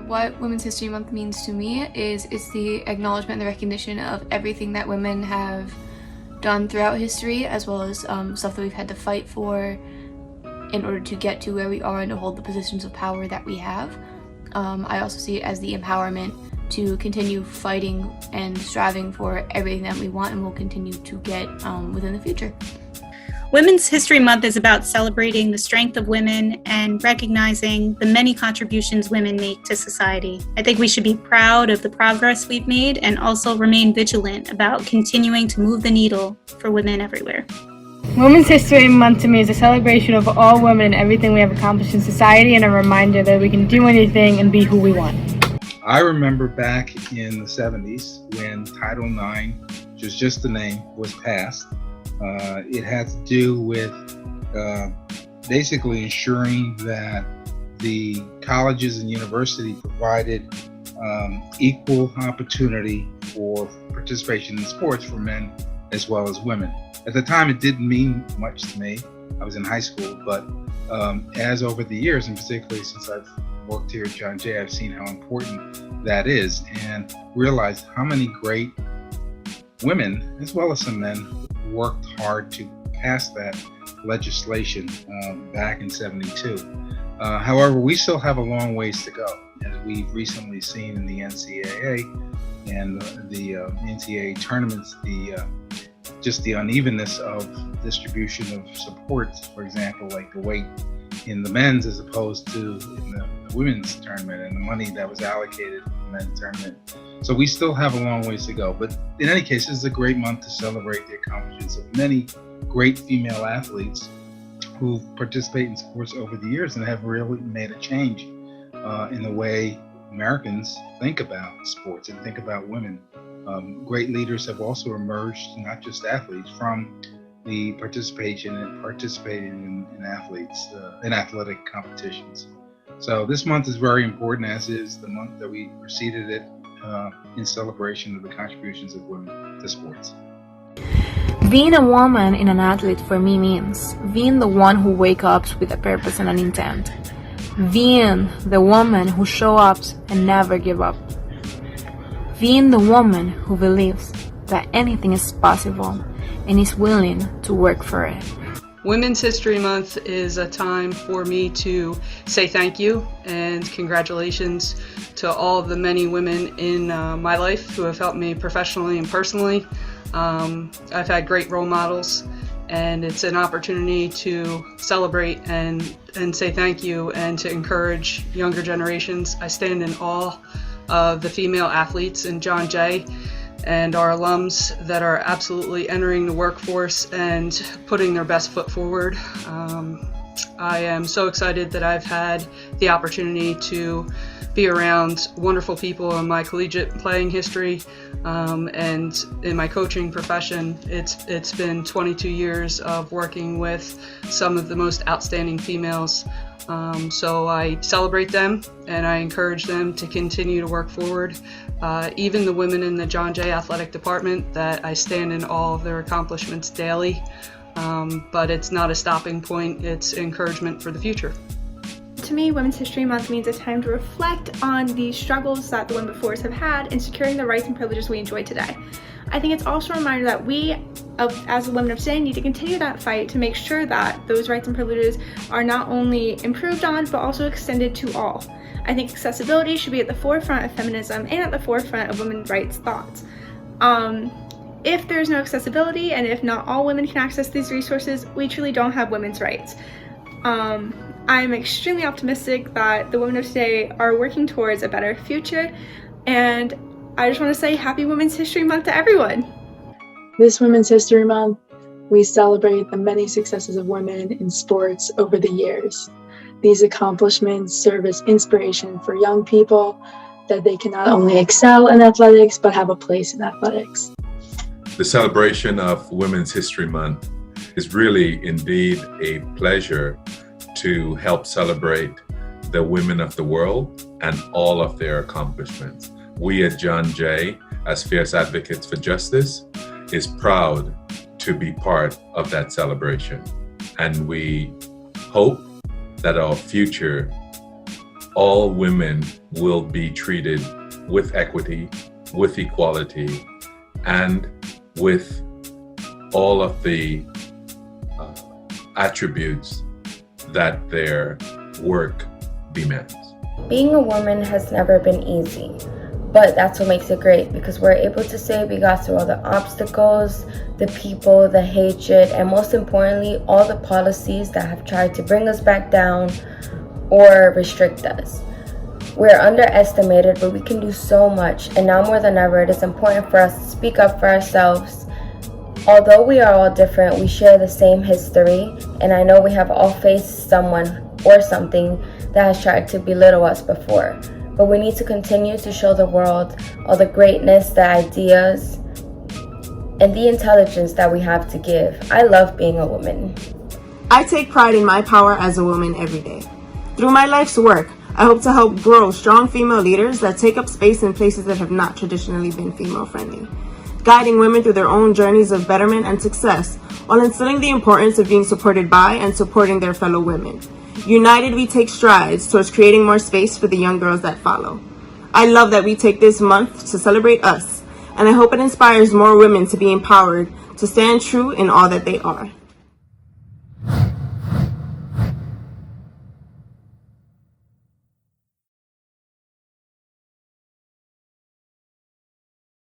what Women's History Month means to me is it's the acknowledgement and the recognition of everything that women have done throughout history, as well as stuff that we've had to fight for in order to get to where we are and to hold the positions of power that we have. I also see it as the empowerment to continue fighting and striving for everything that we want and will continue to get within the future. Women's History Month is about celebrating the strength of women and recognizing the many contributions women make to society. I think we should be proud of the progress we've made and also remain vigilant about continuing to move the needle for women everywhere. Women's History Month to me is a celebration of all women and everything we have accomplished in society, and a reminder that we can do anything and be who we want. I remember back in the 70s when Title IX, which was just the name, was passed. It had to do with basically ensuring that the colleges and universities provided equal opportunity for participation in sports for men as well as women. At the time, it didn't mean much to me. I was in high school, but as over the years, and particularly since I've worked here at John Jay, I've seen how important that is and realized how many great women, as well as some men, worked hard to pass that legislation back in '72. However, we still have a long ways to go, as we've recently seen in the NCAA and the NCAA tournaments, just the unevenness of distribution of supports, for example, like the weight in the men's as opposed to in the women's tournament, and the money that was allocated for the men's tournament. So we still have a long ways to go. But in any case, this is a great month to celebrate the accomplishments of many great female athletes who participate in sports over the years and have really made a change in the way Americans think about sports and think about women. Great leaders have also emerged, not just athletes, from the participation and participating in athletes, in athletic competitions. So this month is very important, as is the month that we preceded it, in celebration of the contributions of women to sports. Being a woman in an athlete for me means being the one who wakes up with a purpose and an intent. Being the woman who shows up and never give up. Being the woman who believes that anything is possible and is willing to work for it. Women's History Month is a time for me to say thank you and congratulations to all of the many women in my life who have helped me professionally and personally. I've had great role models, and it's an opportunity to celebrate and say thank you and to encourage younger generations. I stand in awe of the female athletes in John Jay and our alums that are absolutely entering the workforce and putting their best foot forward. I am so excited that I've had the opportunity to be around wonderful people in my collegiate playing history and in my coaching profession. It's been 22 years of working with some of the most outstanding females. So I celebrate them and I encourage them to continue to work forward. Even the women in the John Jay Athletic Department, that I stand in awe of their accomplishments daily. But it's not a stopping point, it's encouragement for the future. To me, Women's History Month means a time to reflect on the struggles that the women before us have had in securing the rights and privileges we enjoy today. I think it's also a reminder that we, as women of today, need to continue that fight to make sure that those rights and privileges are not only improved on, but also extended to all. I think accessibility should be at the forefront of feminism and at the forefront of women's rights thoughts. If there's no accessibility and if not all women can access these resources, we truly don't have women's rights. I'm extremely optimistic that the women of today are working towards a better future, and I just want to say Happy Women's History Month to everyone. This Women's History Month, we celebrate the many successes of women in sports over the years. These accomplishments serve as inspiration for young people that they can not only excel in athletics, but have a place in athletics. The celebration of Women's History Month is really indeed a pleasure to help celebrate the women of the world and all of their accomplishments. We at John Jay, as fierce advocates for justice, is proud to be part of that celebration. And we hope that our future all women will be treated with equity, with equality, and with all of the attributes that their work demands. Being a woman has never been easy, but that's what makes it great, because we're able to say we got through all the obstacles, the people, the hatred, and most importantly, all the policies that have tried to bring us back down or restrict us. We're underestimated, but we can do so much, and now more than ever, it is important for us to speak up for ourselves. Although we are all different, we share the same history, and I know we have all faced someone or something that has tried to belittle us before. But we need to continue to show the world all the greatness, the ideas, and the intelligence that we have to give. I love being a woman. I take pride in my power as a woman every day. Through my life's work, I hope to help grow strong female leaders that take up space in places that have not traditionally been female-friendly, guiding women through their own journeys of betterment and success, while instilling the importance of being supported by and supporting their fellow women. United, we take strides towards creating more space for the young girls that follow. I love that we take this month to celebrate us, and I hope it inspires more women to be empowered to stand true in all that they are.